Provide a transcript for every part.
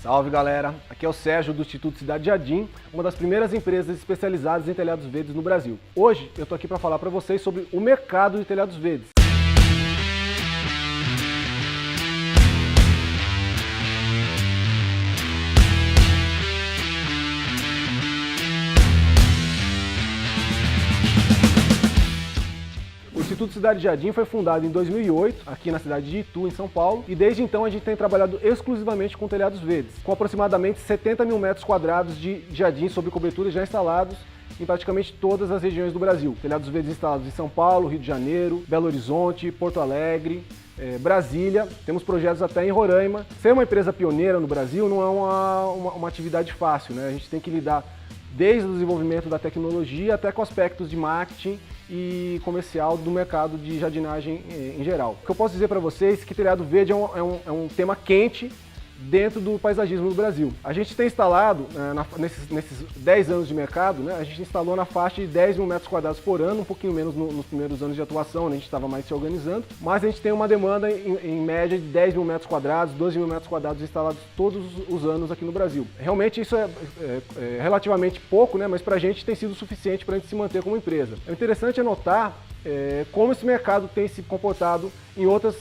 Salve galera, aqui é o Sérgio do Instituto Cidade Jardim, uma das primeiras empresas especializadas em telhados verdes no Brasil. Hoje eu tô aqui para falar para vocês sobre o mercado de telhados verdes. O Instituto Cidade Jardim foi fundado em 2008, aqui na cidade de Itu, em São Paulo, e desde então a gente tem trabalhado exclusivamente com telhados verdes, com aproximadamente 70 mil metros quadrados de jardim sob cobertura já instalados em praticamente todas as regiões do Brasil. Telhados verdes instalados em São Paulo, Rio de Janeiro, Belo Horizonte, Porto Alegre, Brasília, temos projetos até em Roraima. Ser uma empresa pioneira no Brasil não é uma atividade fácil, né? A gente tem que lidar desde o desenvolvimento da tecnologia até com aspectos de marketing e comercial do mercado de jardinagem em geral. O que eu posso dizer para vocês é que telhado verde é um tema quente dentro do paisagismo do Brasil. A gente tem instalado, nesses 10 anos de mercado, né, a gente instalou na faixa de 10 mil metros quadrados por ano, um pouquinho menos nos primeiros anos de atuação, né, a gente estava mais se organizando, mas a gente tem uma demanda em média de 10 mil metros quadrados, 12 mil metros quadrados instalados todos os anos aqui no Brasil. Realmente isso é relativamente pouco, né, mas para a gente tem sido suficiente para a gente se manter como empresa. É interessante notar como esse mercado tem se comportado em outras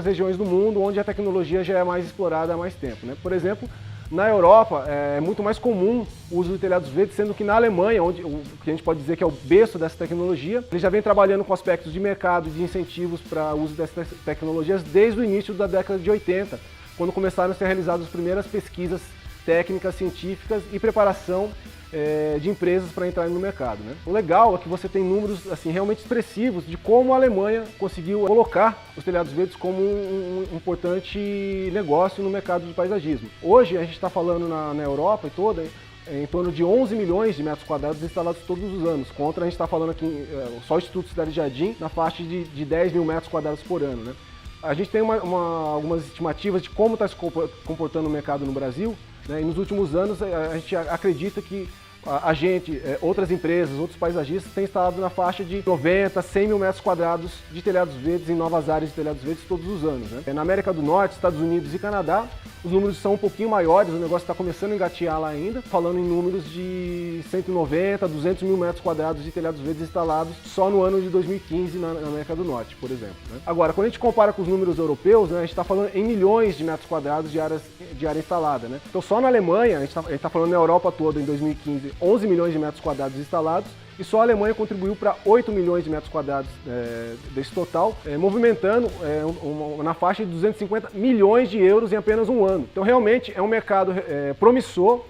regiões do mundo, onde a tecnologia já é mais explorada há mais tempo, né? Por exemplo, na Europa é muito mais comum o uso de telhados verdes, sendo que na Alemanha, onde o que a gente pode dizer que é o berço dessa tecnologia, ele já vem trabalhando com aspectos de mercado e de incentivos para o uso dessas tecnologias desde o início da década de 80, quando começaram a ser realizadas as primeiras pesquisas técnicas, científicas e preparação de empresas para entrarem no mercado, né? O legal é que você tem números assim, realmente expressivos de como a Alemanha conseguiu colocar os telhados verdes como um importante negócio no mercado de paisagismo. Hoje a gente está falando na Europa e toda em torno de 11 milhões de metros quadrados instalados todos os anos, contra a gente está falando aqui, só o Instituto Cidade Jardim, na faixa de 10 mil metros quadrados por ano, né? A gente tem algumas estimativas de como está se comportando o mercado no Brasil, né? E nos últimos anos a gente acredita que a gente, outras empresas, outros paisagistas têm instalado na faixa de 90, 100 mil metros quadrados de telhados verdes em novas áreas de telhados verdes todos os anos, né? Na América do Norte, Estados Unidos e Canadá, os números são um pouquinho maiores, o negócio está começando a engatear lá ainda, falando em números de 190, 200 mil metros quadrados de telhados verdes instalados só no ano de 2015 na América do Norte, por exemplo, né? Agora, quando a gente compara com os números europeus, né, a gente está falando em milhões de metros quadrados de área instalada, né? Então só na Alemanha, a gente está falando na Europa toda em 2015, 11 milhões de metros quadrados instalados, e só a Alemanha contribuiu para 8 milhões de metros quadrados desse total, movimentando na faixa de 250 milhões de euros em apenas um ano. Então realmente é um mercado promissor,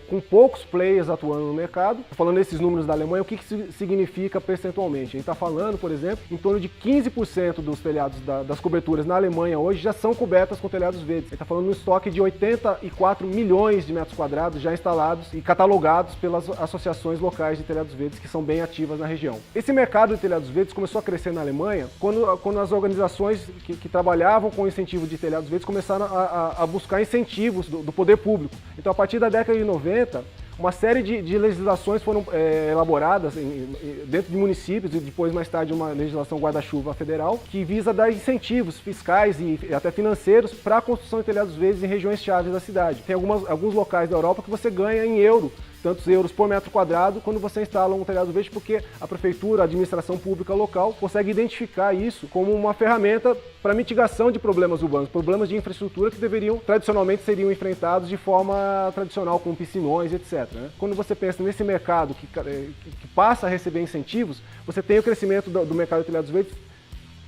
com poucos players atuando no mercado. Falando desses números da Alemanha, o que significa percentualmente? A gente está falando, por exemplo, em torno de 15% dos telhados das coberturas na Alemanha hoje já são cobertas com telhados verdes. A gente está falando de um estoque de 84 milhões de metros quadrados já instalados e catalogados pelas associações locais de telhados verdes que são bem ativas na região. Esse mercado de telhados verdes começou a crescer na Alemanha quando as organizações que trabalhavam com incentivo de telhados verdes começaram a buscar incentivos do poder público. Então, a partir da década de 90, uma série de legislações foram elaboradas dentro de municípios e depois, mais tarde, uma legislação guarda-chuva federal que visa dar incentivos fiscais e até financeiros para a construção de telhados verdes em regiões chaves da cidade. Tem alguns locais da Europa que você ganha em euro, tantos euros por metro quadrado quando você instala um telhado verde, porque a prefeitura, a administração pública local consegue identificar isso como uma ferramenta para mitigação de problemas urbanos, problemas de infraestrutura que tradicionalmente seriam enfrentados de forma tradicional, com piscinões, etc, né? Quando você pensa nesse mercado que passa a receber incentivos, você tem o crescimento do mercado de telhados verdes,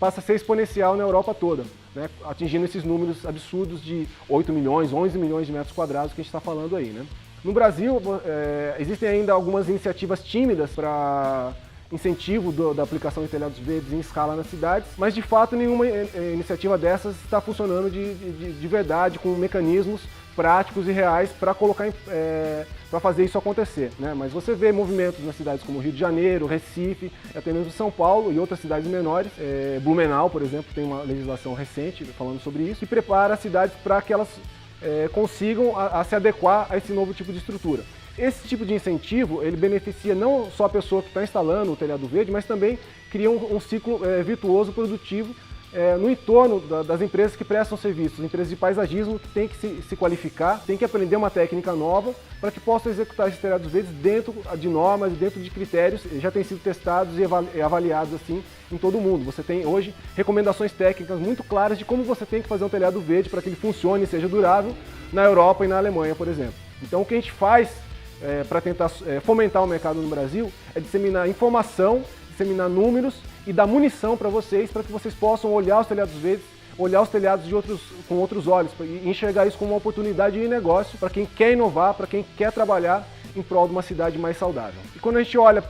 passa a ser exponencial na Europa toda, né? Atingindo esses números absurdos de 8 milhões, 11 milhões de metros quadrados que a gente está falando aí, né? No Brasil, existem ainda algumas iniciativas tímidas para incentivo da aplicação de telhados verdes em escala nas cidades, mas de fato nenhuma iniciativa dessas está funcionando de verdade, com mecanismos práticos e reais para para fazer isso acontecer, né? Mas você vê movimentos nas cidades como Rio de Janeiro, Recife, até mesmo São Paulo e outras cidades menores. Blumenau, por exemplo, tem uma legislação recente falando sobre isso e prepara as cidades para que elas consigam se adequar a esse novo tipo de estrutura. Esse tipo de incentivo, ele beneficia não só a pessoa que está instalando o telhado verde, mas também cria um ciclo virtuoso produtivo no entorno das empresas que prestam serviços, empresas de paisagismo que têm que se qualificar, têm que aprender uma técnica nova para que possam executar esses telhados verdes dentro de normas, dentro de critérios que já têm sido testados e avaliados assim em todo o mundo. Você tem hoje recomendações técnicas muito claras de como você tem que fazer um telhado verde para que ele funcione e seja durável na Europa e na Alemanha, por exemplo. Então o que a gente faz para tentar fomentar o mercado no Brasil é disseminar informação, disseminar números e dar munição para que vocês possam olhar os telhados verdes, olhar os telhados com outros olhos e enxergar isso como uma oportunidade de negócio para quem quer inovar, para quem quer trabalhar em prol de uma cidade mais saudável. E quando a gente olha,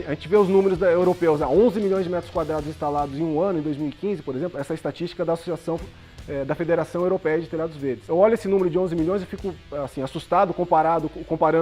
a gente vê os números europeus, 11 milhões de metros quadrados instalados em um ano, em 2015, por exemplo, essa estatística da Associação da Federação Europeia de Telhados Verdes. Eu olho esse número de 11 milhões e fico assim, assustado comparando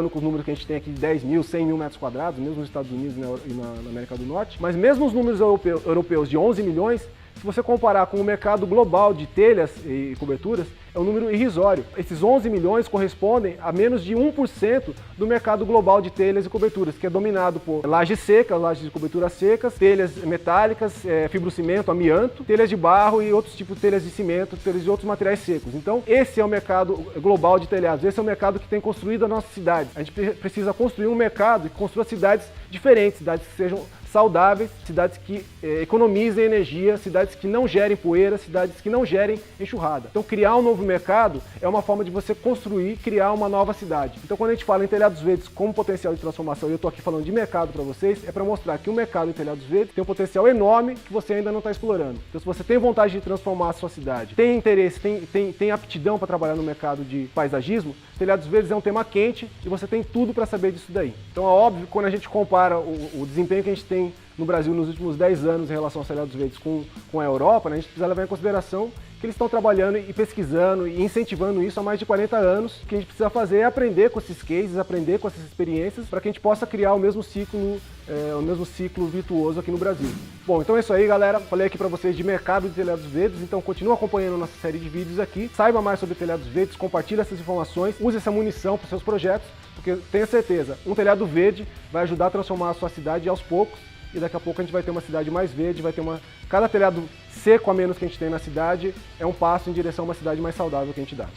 com os números que a gente tem aqui de 10 mil, 100 mil metros quadrados, mesmo nos Estados Unidos e na América do Norte. Mas mesmo os números europeus de 11 milhões, se você comparar com o mercado global de telhas e coberturas, é um número irrisório. Esses 11 milhões correspondem a menos de 1% do mercado global de telhas e coberturas, que é dominado por lajes secas, lajes de cobertura secas, telhas metálicas, fibrocimento, amianto, telhas de barro e outros tipos de telhas de cimento, telhas de outros materiais secos. Então, esse é o mercado global de telhados, esse é o mercado que tem construído a nossa cidade. A gente precisa construir um mercado que construa cidades diferentes, cidades que sejam saudáveis, cidades que economizem energia, cidades que não gerem poeira, cidades que não gerem enxurrada. Então criar um novo mercado é uma forma de você construir, criar uma nova cidade. Então quando a gente fala em telhados verdes como potencial de transformação, e eu estou aqui falando de mercado para vocês, é para mostrar que o mercado em telhados verdes tem um potencial enorme que você ainda não está explorando. Então se você tem vontade de transformar a sua cidade, tem interesse, tem aptidão para trabalhar no mercado de paisagismo, telhados verdes é um tema quente e você tem tudo para saber disso daí. Então é óbvio que quando a gente compara o desempenho que a gente tem no Brasil nos últimos 10 anos em relação aos telhados verdes com a Europa, né, a gente precisa levar em consideração que eles estão trabalhando e pesquisando e incentivando isso há mais de 40 anos. O que a gente precisa fazer é aprender com esses cases, aprender com essas experiências, para que a gente possa criar o mesmo ciclo virtuoso aqui no Brasil. Bom, então é isso aí, galera. Falei aqui para vocês de mercado de telhados verdes, então continua acompanhando nossa série de vídeos aqui. Saiba mais sobre telhados verdes, compartilhe essas informações, use essa munição para os seus projetos, porque tenha certeza, um telhado verde vai ajudar a transformar a sua cidade aos poucos, e daqui a pouco a gente vai ter uma cidade mais verde, cada telhado seco a menos que a gente tem na cidade é um passo em direção a uma cidade mais saudável que a gente dá.